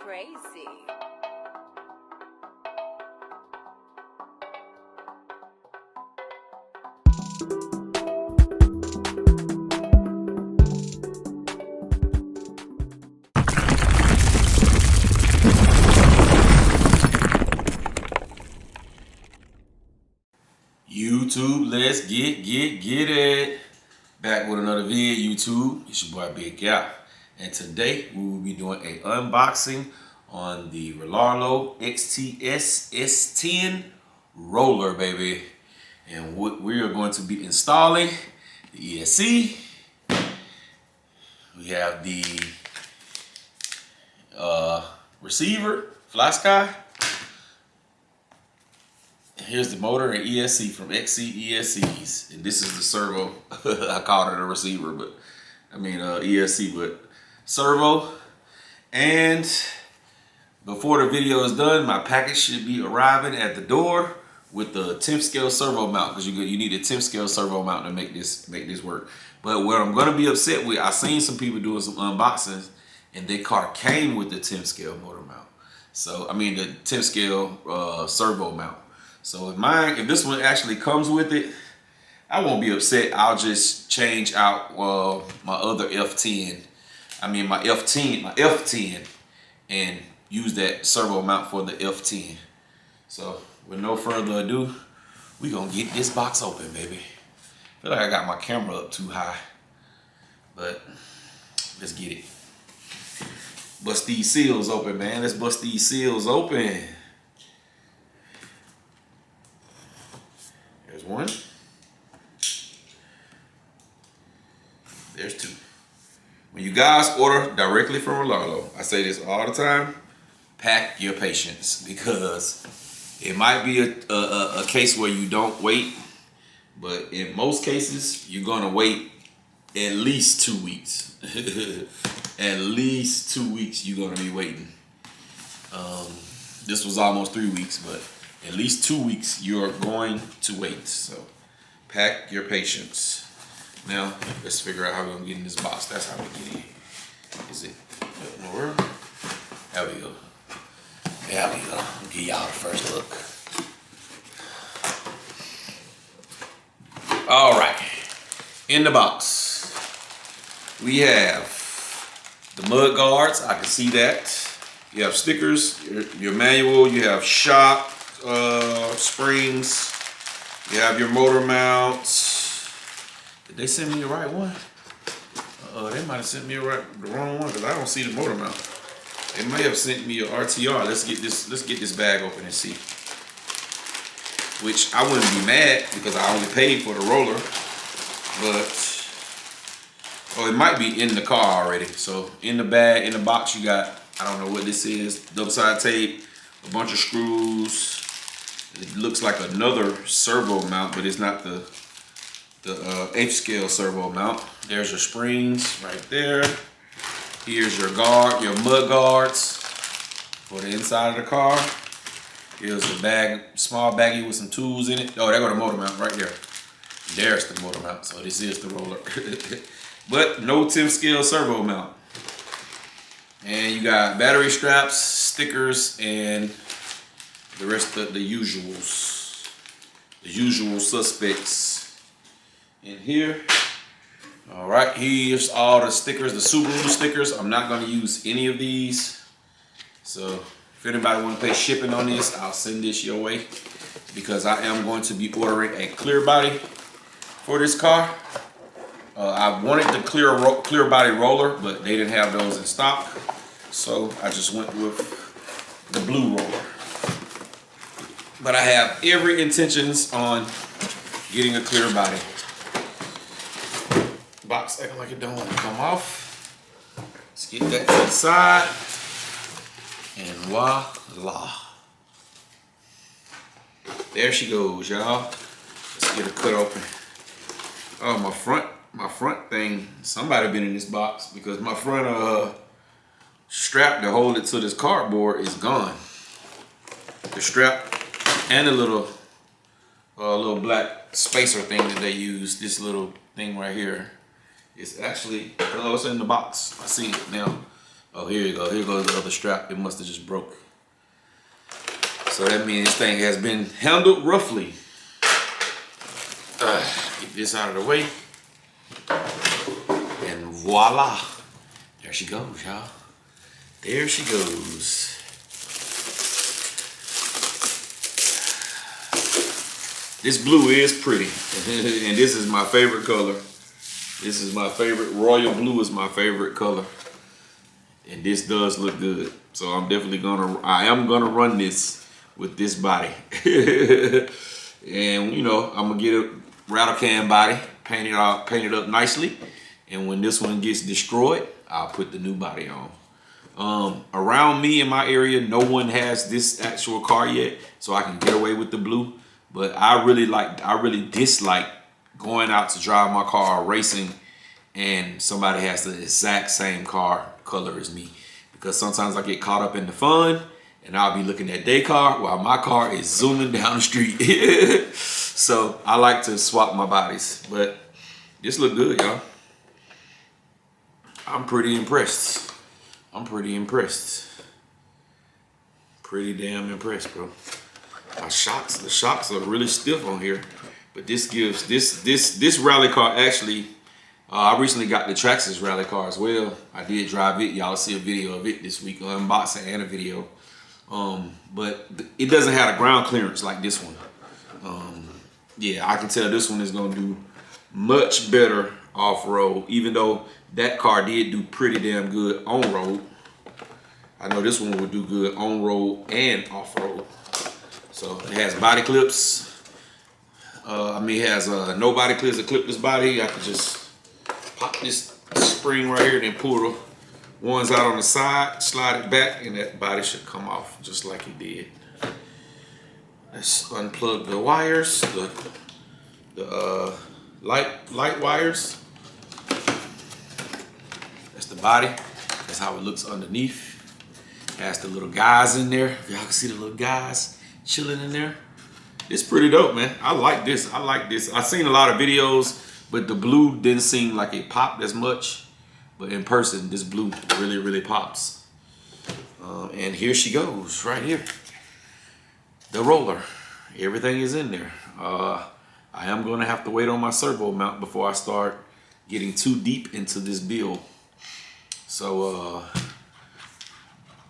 crazy. YouTube, let's get it. Back with another video, YouTube. It's your boy Big Gap. And today we will be doing an unboxing on the Rlaarlo XTS-S10 roller, baby. And what we are going to be installing, the ESC. We have the receiver, Fly Sky. Here's the motor and ESC from XTS-S10s, and this is the servo. I called it a receiver, but I mean ESC, but servo. And before the video is done, my package should be arriving at the door with the 10th scale servo mount, because you need a 10th scale servo mount to make this work. But what I'm gonna be upset with, I seen some people doing some unboxings, and their car came with the 10th scale motor mount. So I mean the 10th scale servo mount. So if this one actually comes with it, I won't be upset. I'll just change out my other F10. I mean my F10, and use that servo mount for the F10. So with no further ado, we gonna get this box open, baby. I feel like I got my camera up too high, but let's get it. Bust these seals open, man. Let's bust these seals open. There's one. There's two. When you guys order directly from Rlaarlo, I say this all the time, pack your patience, because it might be a case where you don't wait, but in most cases, you're gonna wait at least 2 weeks. At least 2 weeks you're gonna be waiting. This was almost 3 weeks, but at least 2 weeks you're going to wait. So pack your patience. Now let's figure out how we're gonna get in this box. That's how we get in. Is it in the world? There we go. There we go. I'll give y'all the first look. All right. In the box, we have the mud guards. I can see that. You have stickers, your manual, you have shock springs, you have your motor mounts. Did they send me the right one? They might have sent me the wrong one, because I don't see the motor mount. They may have sent me a RTR. Let's get this bag open and see. Which I wouldn't be mad, because I only paid for the roller, but it might be in the car already. So in the bag, in the box, you got, I don't know what this is, double side tape, a bunch of screws. It looks like another servo mount, but it's not the 8th scale servo mount. There's your springs right there. Here's your mud guards for the inside of the car. Here's a bag, small baggie with some tools in it. Oh, there go the motor mount right there. There's the motor mount. So this is the roller. But no 10th scale servo mount. And you got battery straps, stickers, and the rest of the usuals. The usual suspects in here. All right, here's all the stickers, the Subaru stickers. I'm not gonna use any of these. So if anybody wanna pay shipping on this, I'll send this your way, because I am going to be ordering a clear body for this car. I wanted the clear body roller, but they didn't have those in stock. So I just went with the blue roller. But I have every intentions on getting a clear body. Box acting like it don't want to come off. Let's get that to the side. And voila. There she goes, y'all. Let's get her cut open. Oh, my front thing, somebody been in this box, because my front strap to hold it to this cardboard is gone. The strap and the little black spacer thing that they use, this little thing right here, is actually, it's in the box. I see it now. Oh, here you go. Here goes the other strap. It must have just broke. So that means this thing has been handled roughly. Get this out of the way. And voila. There she goes, y'all. There she goes. This blue is pretty. And this is my favorite color. This is my favorite. Royal blue is my favorite color. And this does look good. So I am gonna run this with this body. And you know, I'm gonna get a rattle can body, paint it up nicely. And when this one gets destroyed, I'll put the new body on. Around me in my area, no one has this actual car yet, so I can get away with the blue. But I really dislike going out to drive my car racing and somebody has the exact same car color as me, because sometimes I get caught up in the fun and I'll be looking at their car while my car is zooming down the street. So I like to swap my bodies, but this look good, y'all. I'm pretty impressed. Pretty damn impressed, bro. The shocks are really stiff on here, but this gives this rally car actually. I recently got the Traxxas rally car as well. I did drive it. Y'all see a video of it this week, unboxing and a video. But it doesn't have a ground clearance like this one. Yeah, I can tell this one is gonna do much better off-road, even though that car did do pretty damn good on-road. I know this one would do good on-road and off-road. So it has body clips. It has no body clips to clip this body. I could just pop this spring right here, then pull the ones out on the side, slide it back, and that body should come off just like it did. Let's unplug the wires, the light wires. That's the body. That's how it looks underneath. Has the little guys in there. Y'all can see the little guys chilling in there. It's pretty dope, man. I like this. I've seen a lot of videos, but the blue didn't seem like it popped as much. But in person, this blue really, really pops. And here she goes, right here. The roller. Everything is in there. I am going to have to wait on my servo mount before I start getting too deep into this build. So,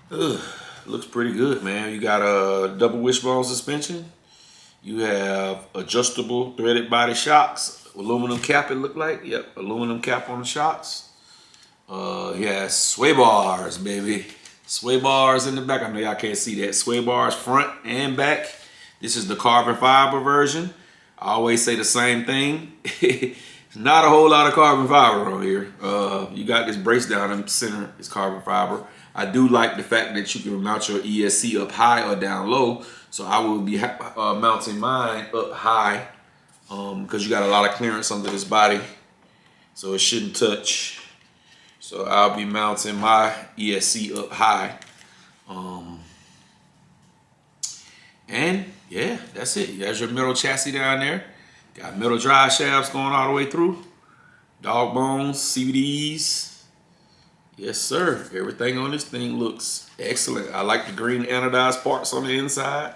looks pretty good, man. You got a double wishbone suspension. You have adjustable threaded body shocks. Aluminum cap, it looked like. Yep, aluminum cap on the shocks. Yeah, sway bars, baby. Sway bars in the back. I know y'all can't see that. Sway bars front and back. This is the carbon fiber version. I always say the same thing. Not a whole lot of carbon fiber on here. You got this brace down in the center. It's carbon fiber. I do like the fact that you can mount your ESC up high or down low. So I will be mounting mine up high because you got a lot of clearance under this body. So it shouldn't touch. So I'll be mounting my ESC up high. And yeah, that's it. There's your metal chassis down there. Got metal drive shafts going all the way through. Dog bones, CVDs. Yes, sir. Everything on this thing looks excellent. I like the green anodized parts on the inside.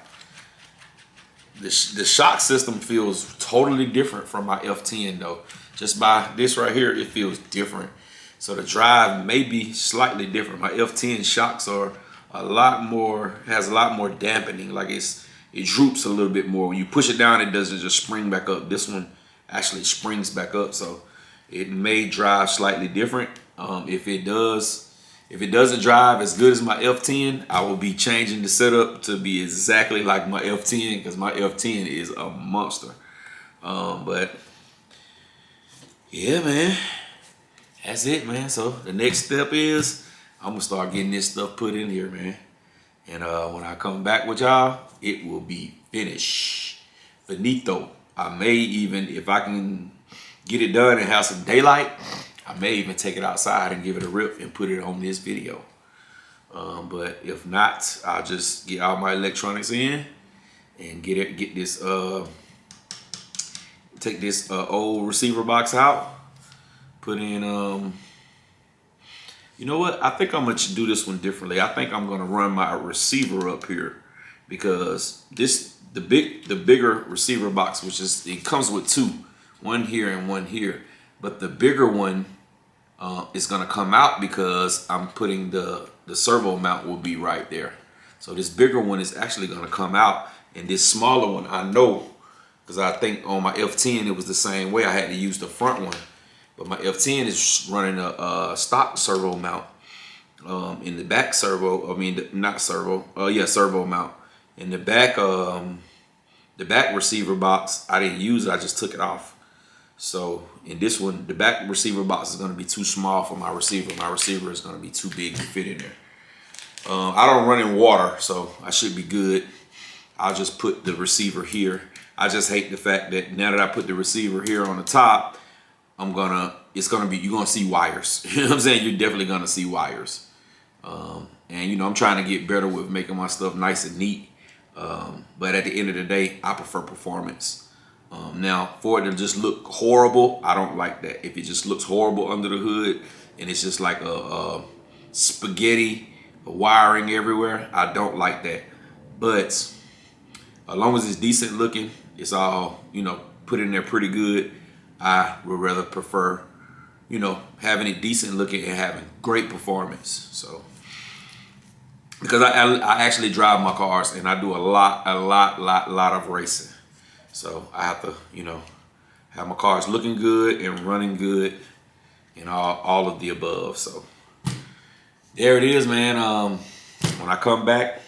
The shock system feels totally different from my F10 though. Just by this right here, it feels different. So the drive may be slightly different. My F10 shocks are has a lot more dampening. Like it droops a little bit more. When you push it down, it doesn't just spring back up. This one actually springs back up. So it may drive slightly different. If it doesn't drive as good as my F10, I will be changing the setup to be exactly like my F10 because my F10 is a monster. But yeah, man, that's it, man. So the next step is I'm gonna start getting this stuff put in here, man. And when I come back with y'all, it will be finished. Finito. I may even, if I can get it done and have some daylight, I may even take it outside and give it a rip and put it on this video. But if not, I'll just get all my electronics in and get this take this old receiver box out, put in You know what? I think I'm gonna do this one differently. I think I'm gonna run my receiver up here because the bigger receiver box, which is it comes with two, one here and one here, but the bigger one is gonna come out because I'm putting the servo mount will be right there. So this bigger one is actually gonna come out, and this smaller one I know because I think on my F10 it was the same way. I had to use the front one. But my F10 is running a stock servo mount in the back servo. I mean, not servo. Yeah, servo mount in the back receiver box. I didn't use it. I just took it off. So in this one, the back receiver box is going to be too small for my receiver. My receiver is going to be too big to fit in there. I don't run in water, so I should be good. I'll just put the receiver here. I just hate the fact that now that I put the receiver here on the top, you're gonna see wires. You know what I'm saying? You're definitely gonna see wires. And you know, I'm trying to get better with making my stuff nice and neat. But at the end of the day, I prefer performance. Now, for it to just look horrible, I don't like that. If it just looks horrible under the hood and it's just like a spaghetti wiring everywhere, I don't like that. But as long as it's decent looking, it's all, you know, put in there pretty good. I would rather prefer, you know, having it decent looking and having great performance. So, because I actually drive my cars and I do a lot of racing. So I have to, you know, have my cars looking good and running good and all of the above. So there it is, man. When I come back,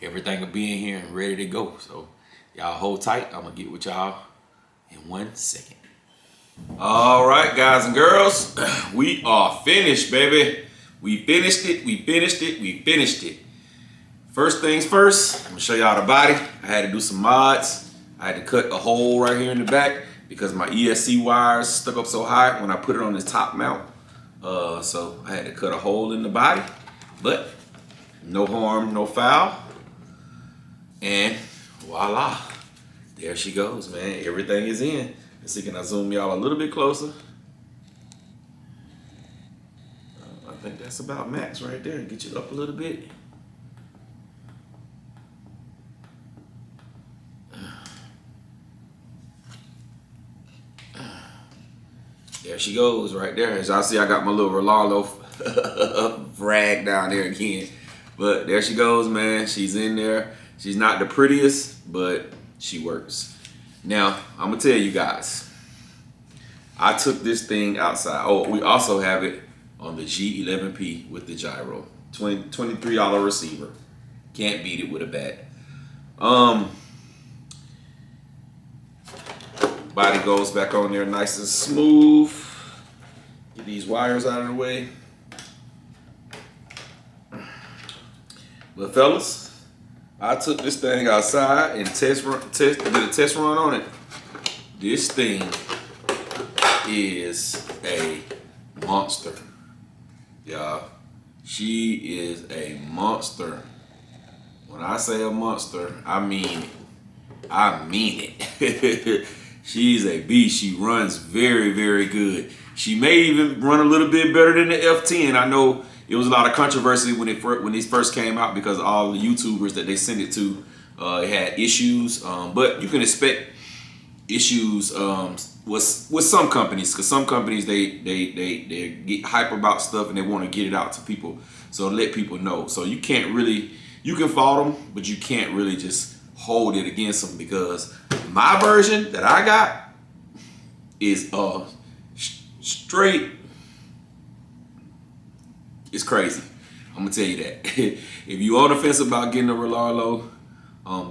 everything will be in here and ready to go. So y'all hold tight. I'm gonna get with y'all in 1 second. All right, guys and girls, we are finished, baby. We finished it. First things first, I'm gonna show y'all the body. I had to do some mods. I had to cut a hole right here in the back because my ESC wires stuck up so high when I put it on this top mount. So I had to cut a hole in the body, but no harm, no foul. And voila, there she goes, man. Everything is in. Let's see, can I zoom y'all a little bit closer? I think that's about max right there. Get you up a little bit. There she goes right there. As y'all see, I got my little Rlaarlo rag down there again. But there she goes, man. She's in there. She's not the prettiest, but she works. Now, I'm going to tell you guys, I took this thing outside. Oh, we also have it on the G11P with the gyro. $23 receiver. Can't beat it with a bat. Body goes back on there nice and smooth. Get these wires out of the way. But fellas, I took this thing outside and did a test run on it. This thing is a monster, y'all. She is a monster. When I say a monster, I mean it. She's a beast. She runs very, very good. She may even run a little bit better than the F10. I know it was a lot of controversy when these first came out because all the YouTubers that they sent it to had issues. But you can expect issues with some companies, because some companies they get hype about stuff and they want to get it out to people, so let people know. So you can fault them, but you can't really just hold it against them, because my version that I got is straight. It's crazy. I'm gonna tell you that. If you on the fence about getting a Rlaarlo,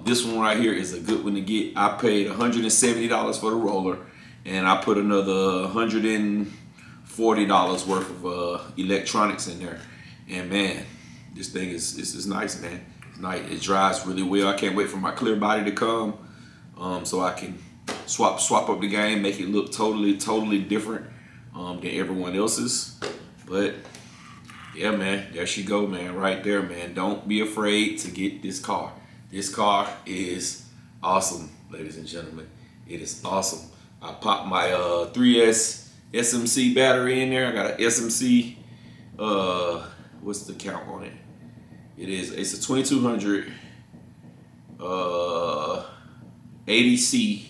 this one right here is a good one to get. I paid $170 for the roller, and I put another $140 worth of electronics in there. And man, this thing is nice, man. It's nice. It drives really well. I can't wait for my clear body to come, so I can swap up the game, make it look totally different than everyone else's. But yeah, man, there she go, man, right there, man. Don't be afraid to get this car. This car is awesome, ladies and gentlemen. It is awesome. I popped my 3S SMC battery in there. I got an SMC what's the count on it? It's a 2200 80C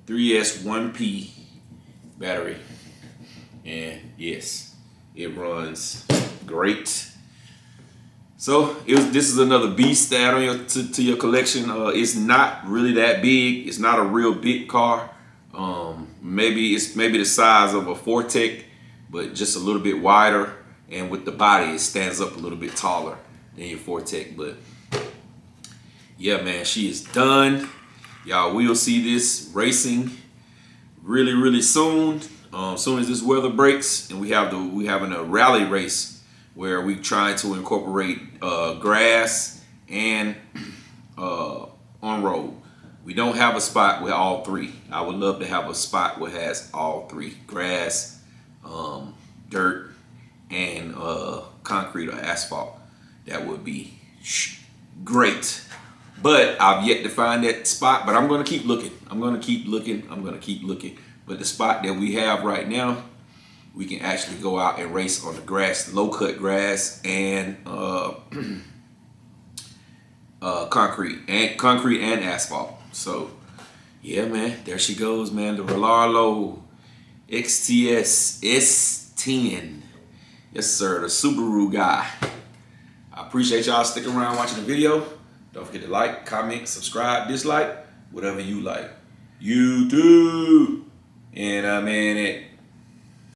3S 1P battery, and yes, it runs great. So this is another beast to add on to your collection. It's not really that big. It's not a real big car. Maybe the size of a Fortec, but just a little bit wider, and with the body it stands up a little bit taller than your Fortec. But yeah, man, she is done. Y'all will see this racing really soon. Soon as this weather breaks, and we having a rally race where we trying to incorporate grass and on road. We don't have a spot with all three. I would love to have a spot where it has all three: grass, dirt, and concrete or asphalt. That would be great. But I've yet to find that spot, but I'm gonna keep looking. I'm gonna keep looking. But the spot that we have right now, we can actually go out and race on the grass, low cut grass, and concrete and asphalt. So yeah, man, there she goes, man. The Rlaarlo XTS-S10. Yes, sir, the Subaru guy. I appreciate y'all sticking around watching the video. Don't forget to like, comment, subscribe, dislike, whatever you like. YouTube. And I'm in it.